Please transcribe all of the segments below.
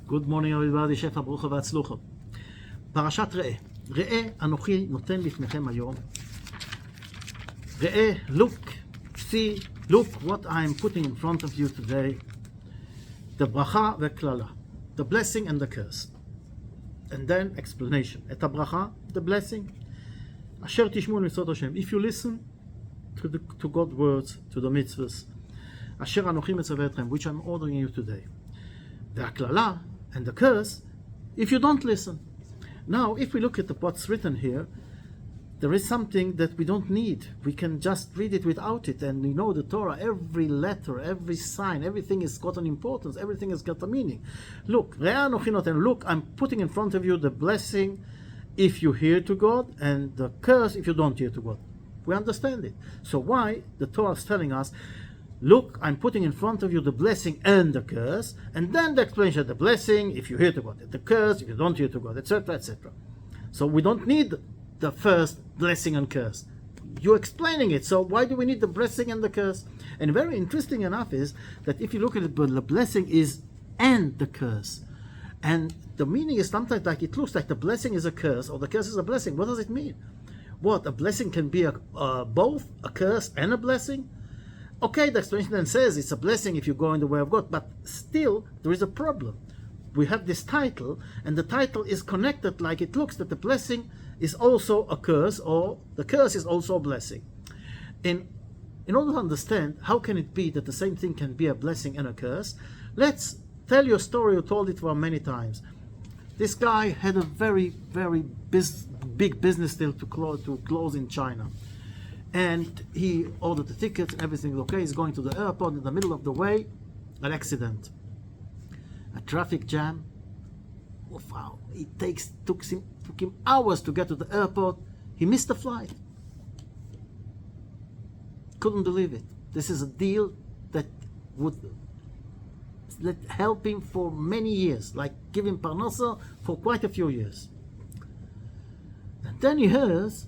Good morning everybody, שפע ברוכה והצלוחה. פרשת ראה. ראה אנוכי נותן לפניכם היום. ראה, look what I am putting in front of you today. The ברכה והקללה. The blessing and the curse. And then explanation. את הברכה, the blessing. אשר תשמעו מצוות השם. If you listen to God's words, to the mitzvahs, אשר אנוכי מצווה אתכם, which I'm ordering you today. The הקללה and the curse, if you don't listen. Now, if we look at what's written here, there is something that we don't need. We can just read it without it. And we know the Torah, every letter, every sign, everything has got an importance. Everything has got a meaning. Look, look, I'm putting in front of you the blessing if you hear to God, and the curse if you don't hear to God. We understand it. So why the Torah is telling us, look, I'm putting in front of you the blessing and the curse, and then the explanation of the blessing if you hear to God, the curse if you don't hear to God, etc., etc. So we don't need the first blessing and curse. You're explaining it, so why do we need the blessing and the curse? And very interesting enough is that if you look at it, the blessing is and the curse. And the meaning is sometimes like it looks like the blessing is a curse or the curse is a blessing. What does it mean? What, a blessing can be both a curse and a blessing? Okay, the explanation then says it's a blessing if you go in the way of God, but still there is a problem. We have this title, and the title is connected like it looks that the blessing is also a curse, or the curse is also a blessing. In order to understand how can it be that the same thing can be a blessing and a curse, let's tell you a story. You told it for many times. This guy had a very, very big business deal to close in China. And he ordered the tickets and everything was okay. He's going to the airport. In the middle of the way, an accident. A traffic jam. Oh, wow. It took him hours to get to the airport. He missed the flight. Couldn't believe it. This is a deal that would help him for many years, like give him parnasa for quite a few years. And then he hears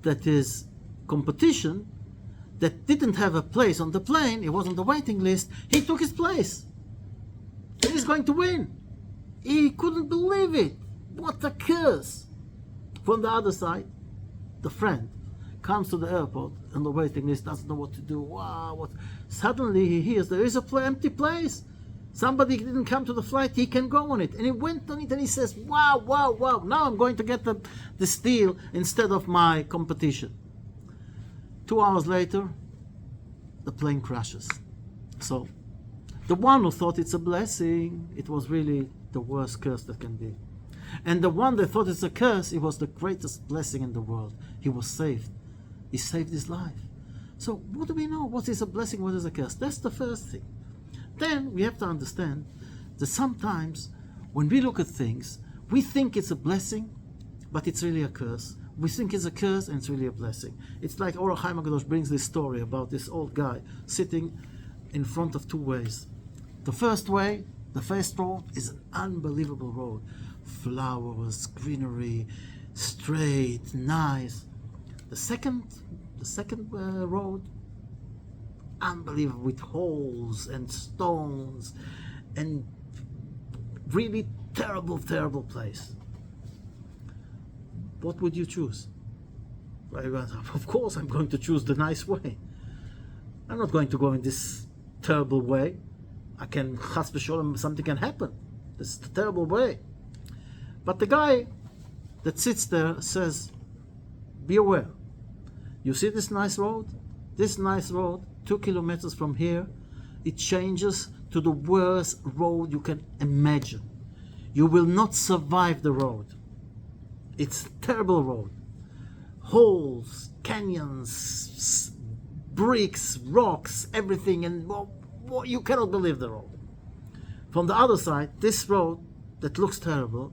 that his competition that didn't have a place on the plane, he was on the waiting list, he took his place. And he's going to win. He couldn't believe it. What a curse. From the other side, the friend comes to the airport on the waiting list, doesn't know what to do. Wow, what? Suddenly he hears there is a empty place. Somebody didn't come to the flight, he can go on it. And he went on it and he says, wow, now I'm going to get this deal instead of my competition. 2 hours later, the plane crashes. So, the one who thought it's a blessing, it was really the worst curse that can be. And the one that thought it's a curse, it was the greatest blessing in the world. He was saved. He saved his life. So, what do we know? What is a blessing? What is a curse? That's the first thing. Then, we have to understand that sometimes, when we look at things, we think it's a blessing, but it's really a curse. We think it's a curse and it's really a blessing. It's like Or HaChaim HaKadosh brings this story about this old guy sitting in front of two ways. The first way, the first road, is an unbelievable road. Flowers, greenery, straight, nice. The second road, unbelievable, with holes and stones and really terrible place. What would you choose? Of course I'm going to choose the nice way. I'm not going to go in this terrible way. I can, chas v'sholem, something can happen. This is the terrible way. But the guy that sits there says, be aware. You see this nice road? This nice road, 2 kilometers from here, it changes to the worst road you can imagine. You will not survive the road. It's a terrible road. Holes, canyons, bricks, rocks, everything, and you cannot believe the road. From the other side, this road that looks terrible,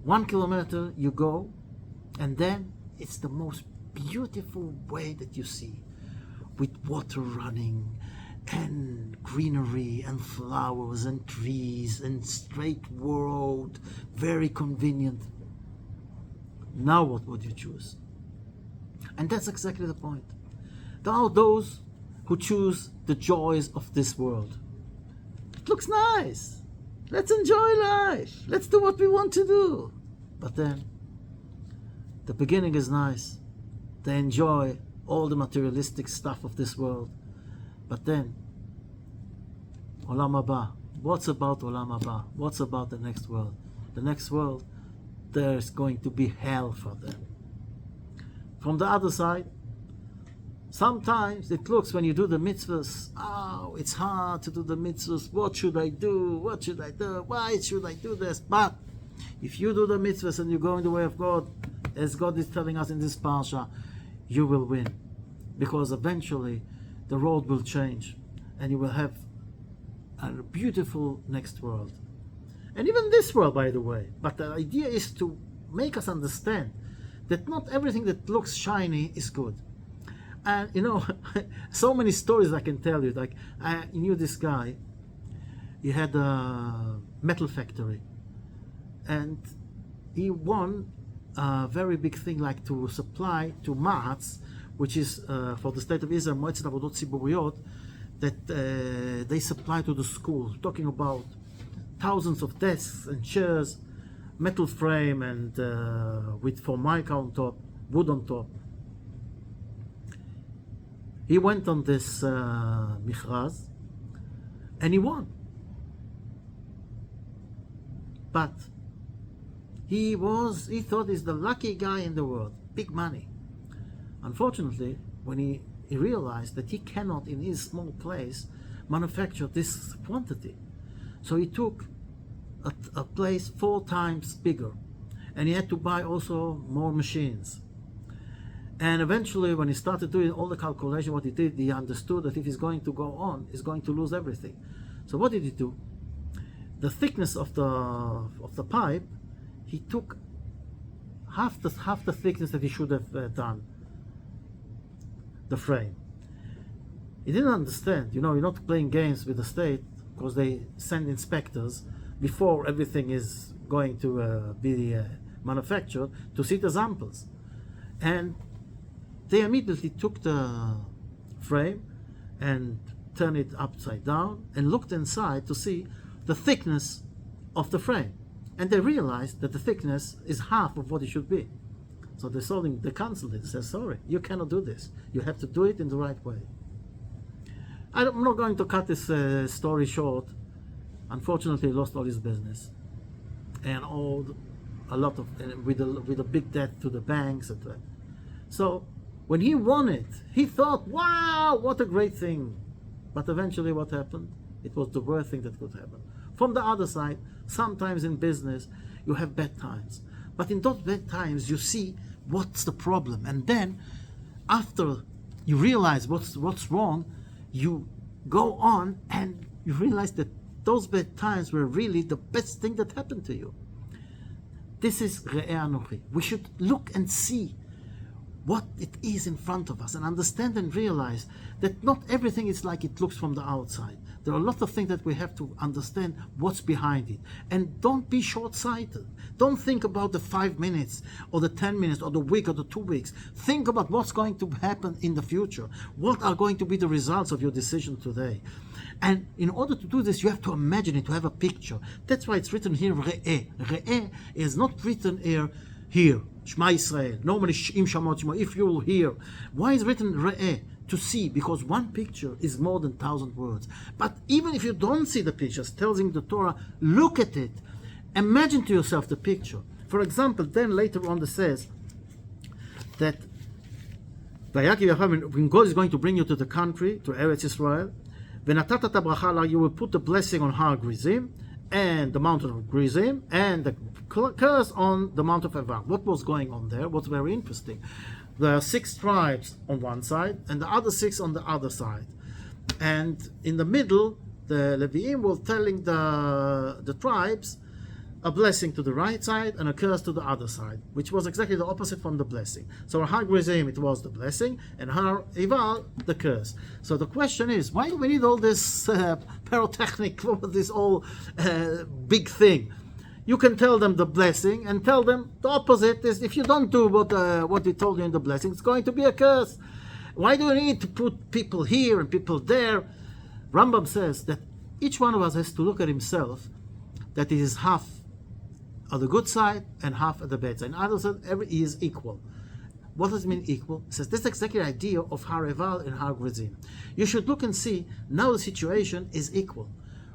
1 kilometer you go, and then it's the most beautiful way that you see, with water running, and greenery, and flowers, and trees, and straight road, very convenient. Now what would you choose? And that's exactly the point. There are those who choose the joys of this world. It looks nice. Let's enjoy life. Let's do what we want to do. But then, the beginning is nice. They enjoy all the materialistic stuff of this world. But then, Olam Haba. What's about Olam Haba? What's about the next world? The next world, there's going to be hell for them. From the other side, sometimes it looks when you do the mitzvahs, oh, it's hard to do the mitzvahs. What should I do? What should I do? Why should I do this? But if you do the mitzvahs and you go in the way of God, as God is telling us in this parsha, you will win. Because eventually the road will change and you will have a beautiful next world. And even this world, by the way. But the idea is to make us understand that not everything that looks shiny is good. And you know, so many stories I can tell you. Like, I knew this guy. He had a metal factory, and he won a very big thing, like to supply to Ma'atz, which is for the state of Israel, Moetzet Avodot Tziburiot, that they supply to the schools. Talking about thousands of desks and chairs, metal frame, and with formica on top, wood on top. He went on this michraz and he won. But he thought he's the lucky guy in the world, big money. Unfortunately, when he realized that he cannot in his small place manufacture this quantity. So he took a place 4 times bigger, and he had to buy also more machines. And eventually, when he started doing all the calculation, what he did, he understood that if he's going to go on, he's going to lose everything. So what did he do? The thickness of the pipe, he took half the thickness that he should have done. The frame. He didn't understand. You know, you're not playing games with the state, because they send inspectors before everything is going to be manufactured to see the samples. And they immediately took the frame and turned it upside down and looked inside to see the thickness of the frame. And they realized that the thickness is half of what it should be. So they canceled it. They said, sorry, you cannot do this. You have to do it in the right way. I'm not going to cut this story short. Unfortunately, he lost all his business. And with a big debt to the banks, etc. So when he won it, he thought, wow, what a great thing. But eventually what happened? It was the worst thing that could happen. From the other side, sometimes in business, you have bad times. But in those bad times, you see what's the problem. And then, after you realize what's wrong, you go on and you realize that those bad times were really the best thing that happened to you. This is Re'eh Anochi. We should look and see what it is in front of us and understand and realize that not everything is like it looks from the outside. There are a lot of things that we have to understand what's behind it. And don't be short-sighted. Don't think about the 5 minutes or the 10 minutes or the week or the 2 weeks. Think about what's going to happen in the future. What are going to be the results of your decision today? And in order to do this, you have to imagine it, to have a picture. That's why it's written here, Re'eh. Re'eh is not written here, Shema Yisrael. Normally, Im Shamot Shema, if you will hear. Why is written Re'eh? To see, because one picture is more than 1,000 words. But even if you don't see the pictures, tells him the Torah, look at it. Imagine to yourself the picture. For example, then later on it says that when God is going to bring you to the country, to Eretz Israel, you will put the blessing on Har Grizim, and the mountain of Grizim, and the curse on the Mount of Evar. What was going on there was very interesting. There are 6 tribes on one side, and the other 6 on the other side. And in the middle, the Leviim were telling the tribes a blessing to the right side and a curse to the other side, which was exactly the opposite from the blessing. So Har Grizim, it was the blessing, and Har Evar, the curse. So the question is, why do we need all this pyrotechnic, this all big thing? You can tell them the blessing and tell them the opposite is, if you don't do what we told you in the blessing, it's going to be a curse. Why do you need to put people here and people there? Rambam says that each one of us has to look at himself. that it is half on the good side and half at the bad side. In other words, every is equal. What does it mean equal? It says this is exactly the idea of Har Eval and Har Grizim. You should look and see now the situation is equal.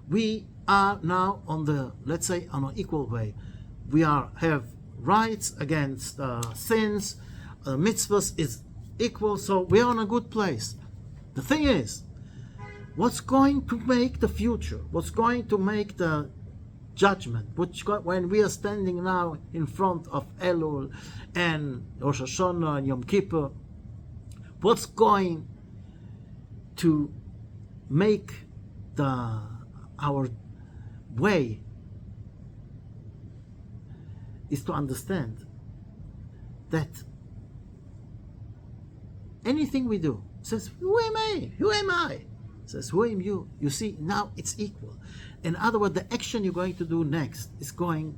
We are now on the, let's say, on an equal way. We have rights against sins. Mitzvahs is equal, so we are in a good place. The thing is, what's going to make the future? What's going to make the judgment? When we are standing now in front of Elul and Rosh Hashanah and Yom Kippur, what's going to make our way is to understand that anything we do says, who am I? Who am I? Says, who am you? You see, now it's equal. In other words, the action you're going to do next is going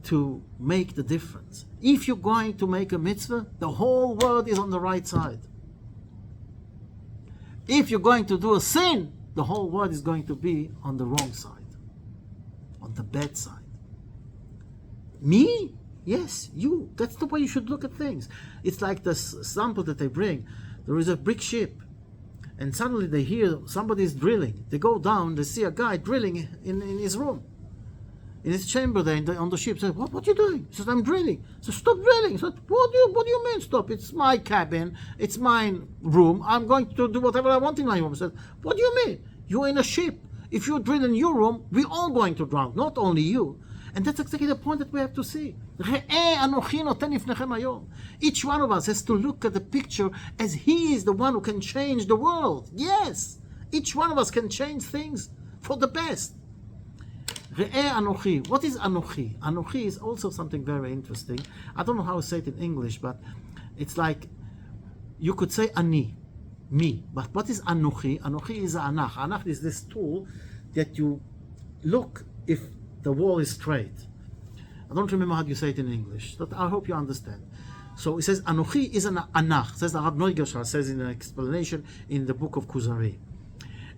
to make the difference. If you're going to make a mitzvah, the whole world is on the right side. If you're going to do a sin, the whole world is going to be on the wrong side, on the bad side. Me? Yes, you. That's the way you should look at things. It's like the sample that they bring. There is a brick ship, and suddenly they hear somebody is drilling. They go down, they see a guy drilling in his room, in his chamber there on the ship. Say, what are you doing? He says, I'm drilling. So stop drilling. He says, what do you mean stop? It's my cabin, it's my room. I'm going to do whatever I want in my room. He says, what do you mean? You're in a ship. If you drill in your room, we're all going to drown, not only you. And that's exactly the point that we have to see. Each one of us has to look at the picture as he is the one who can change the world. Yes, each one of us can change things for the best. What is Anochi? Anochi is also something very interesting. I don't know how to say it in English, but it's like, you could say Ani, me. But what is Anochi? Anochi is Anach. Anach is this tool that you look if the wall is straight. I don't remember how you say it in English, but I hope you understand. So it says Anochi is an Anach. It says the Rav Neugershal says in an explanation in the book of Kuzari.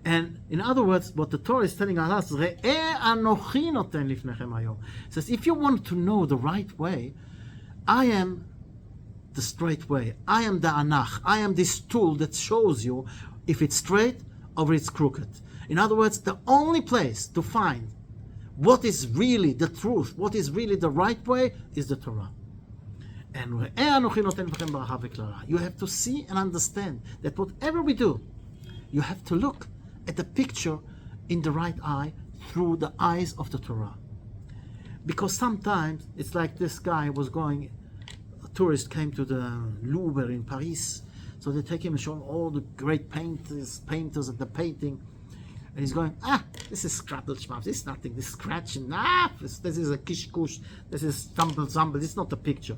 And in other words, what the Torah is telling us, it says if you want to know the right way, I am the straight way. I am the Anach. I am this tool that shows you if it's straight or it's crooked. In other words, the only place to find what is really the truth, what is really the right way, is the Torah. And you have to see and understand that whatever we do, you have to look at the picture in the right eye through the eyes of the Torah. Because sometimes it's like this guy was going, a tourist came to the Louvre in Paris, so they take him and show him all the great painters and the painting. And he's going, this is scrabble schmabble, this is nothing, this is scratching, this is a kishkush, this is tumble, this is not a picture.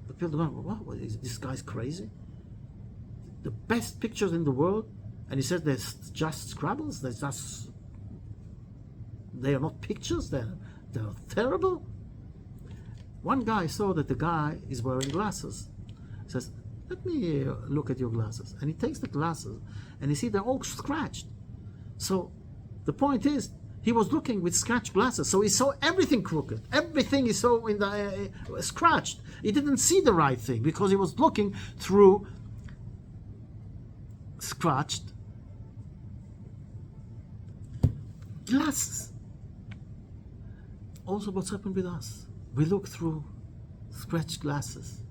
The people are going, what is this guy's crazy? The best pictures in the world, and he says there's just scrabbles, they are not pictures, they're terrible. One guy saw that the guy is wearing glasses. He says, let me look at your glasses. And he takes the glasses, and he sees they're all scratched. So the point is, he was looking with scratched glasses, so he saw everything crooked. Everything he saw in the scratched. He didn't see the right thing because he was looking through scratched glasses. Also, what's happened with us? We look through scratched glasses.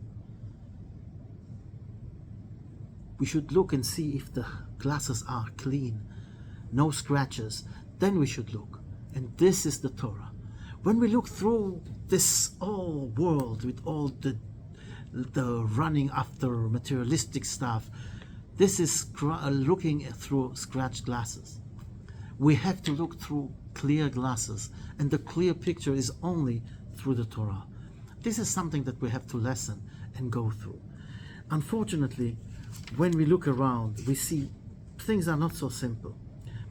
We should look and see if the glasses are clean, no scratches. Then we should look. And this is the Torah. When we look through this whole world with all the running after materialistic stuff, this is looking through scratched glasses. We have to look through clear glasses, and the clear picture is only through the Torah. This is something that we have to lesson and go through. Unfortunately, when we look around, we see things are not so simple,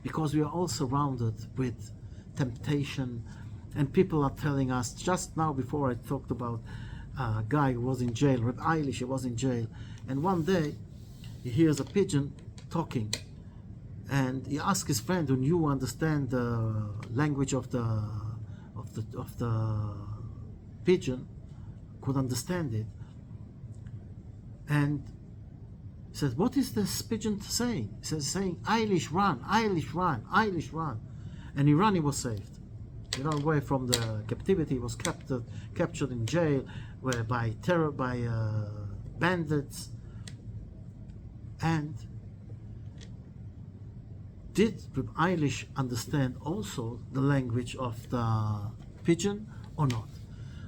because we are all surrounded with temptation, and people are telling us. Just now, before I talked about a guy who was in jail, Reb Eilish, he was in jail, and one day he hears a pigeon talking, And he asked his friend who knew understand the language of the pigeon, could understand it, and he says, "What is this pigeon saying?" He says, "Saying, Eilish run, Eilish run, Eilish run," and he ran. He was saved. He ran away from the captivity. He was captured in jail, where by bandits, and did Reb Eilish understand also the language of the pigeon or not?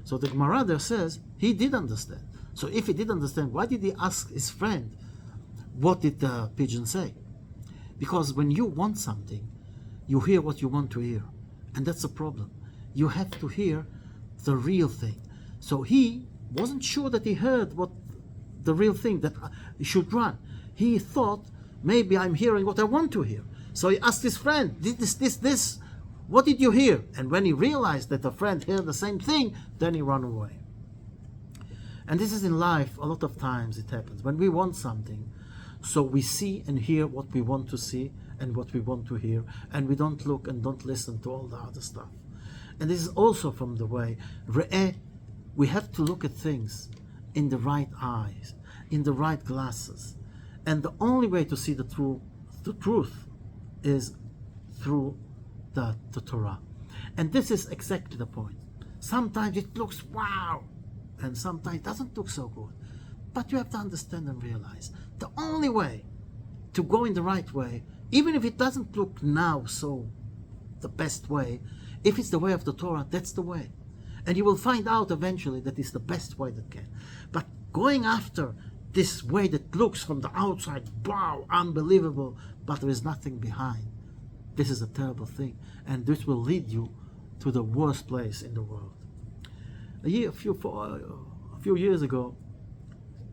So the Gemara there says he did understand. So if he did understand, why did he ask his friend, what did the pigeon say? Because when you want something, you hear what you want to hear. And that's the problem. You have to hear the real thing. So he wasn't sure that he heard what the real thing, that he should run. He thought, maybe I'm hearing what I want to hear. So he asked his friend, did this, what did you hear? And when he realized that the friend heard the same thing, then he ran away. And this is in life, a lot of times it happens. When we want something, so we see and hear what we want to see and what we want to hear, and we don't look and don't listen to all the other stuff. And this is also from the way, Re'eh, we have to look at things in the right eyes, in the right glasses. And the only way to see the truth is through the Torah. And this is exactly the point. Sometimes it looks wow, and sometimes it doesn't look so good. But you have to understand and realize the only way to go in the right way, even if it doesn't look now so the best way, if it's the way of the Torah, that's the way. And you will find out eventually that it's the best way that can. But going after this way that looks from the outside, wow, unbelievable, but there is nothing behind, this is a terrible thing. And this will lead you to the worst place in the world. A few years ago,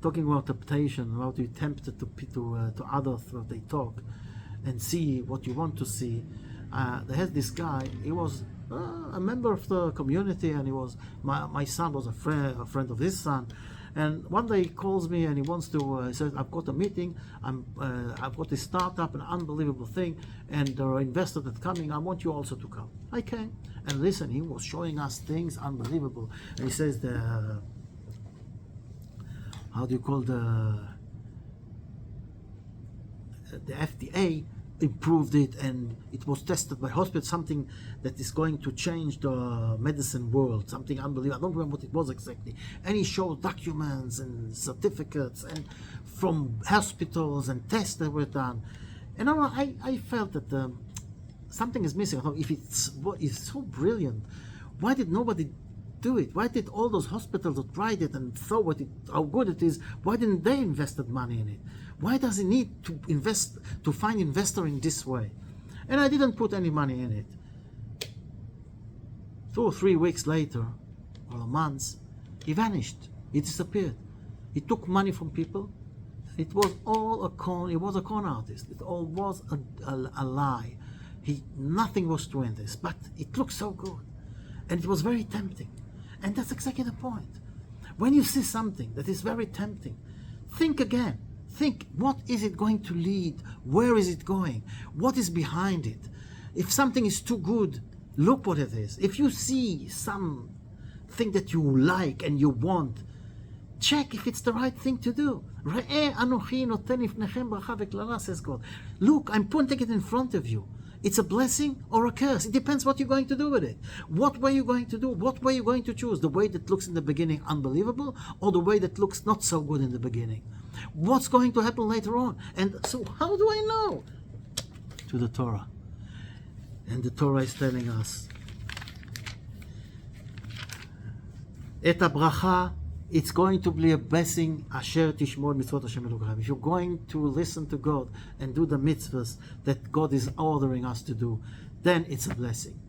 talking about temptation, about you tempted to others, what they talk, and see what you want to see. They had this guy. He was a member of the community, and he was my son was a friend of his son. And one day he calls me and he wants to. He says, "I've got a meeting. I've got this startup, an unbelievable thing, and there are investors that are coming. I want you also to come." I came, and listen, he was showing us things unbelievable. And he says how do you call the FDA improved it, and it was tested by hospital, something that is going to change the medicine world, something unbelievable. I don't remember what it was exactly. And he showed documents and certificates and from hospitals and tests that were done. And I felt that something is missing. I thought, if it's so brilliant, why did nobody do it? Why did all those hospitals that tried it and saw how good it is, why didn't they invested money in it? Why does it need to invest, to find investor in this way? And I didn't put any money in it. 2 or 3 weeks later, or a month, he vanished. He disappeared. He took money from people. It was all a con. He was a con artist. It all was a lie. Nothing was true in this, but it looked so good. And it was very tempting. And that's exactly the point. When you see something that is very tempting, think again. Think, what is it going to lead? Where is it going? What is behind it? If something is too good, look what it is. If you see something that you like and you want, check if it's the right thing to do. Says God. Look, I'm putting it in front of you. It's a blessing or a curse. It depends what you're going to do with it. What way you're going to do, what way you're going to choose. The way that looks in the beginning unbelievable, or the way that looks not so good in the beginning. What's going to happen later on? And so how do I know? To the Torah. And the Torah is telling us, Et habracha, it's going to be a blessing, asher tishmor mitzvot Hashem Elokeichem. If you're going to listen to God and do the mitzvahs that God is ordering us to do, then it's a blessing.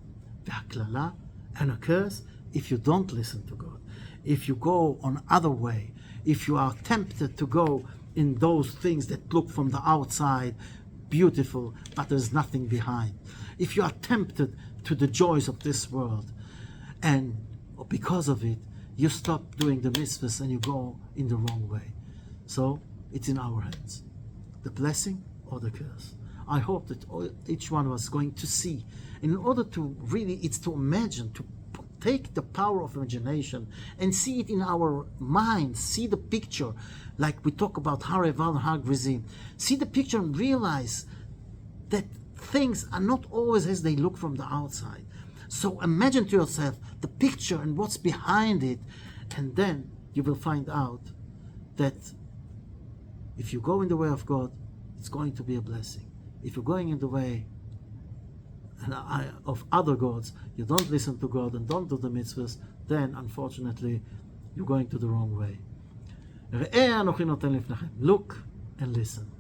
V'haklala, and a curse if you don't listen to God. If you go on other way, if you are tempted to go in those things that look from the outside beautiful, but there's nothing behind. If you are tempted to the joys of this world, and because of it, you stop doing the mitzvahs and you go in the wrong way. So it's in our hands, the blessing or the curse. I hope that each one was going to see. In order to really, it's to imagine, to take the power of imagination and see it in our minds, see the picture, like we talk about Hareval Hagrizim. See the picture and realize that things are not always as they look from the outside. So imagine to yourself the picture and what's behind it, and then you will find out that if you go in the way of God, it's going to be a blessing. If you're going in the way of other gods, you don't listen to God and don't do the mitzvahs, then unfortunately you're going to the wrong way. Look and listen.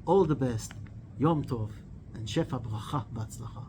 All the best. Yom Tov and Shefa Bracha Batzlacha.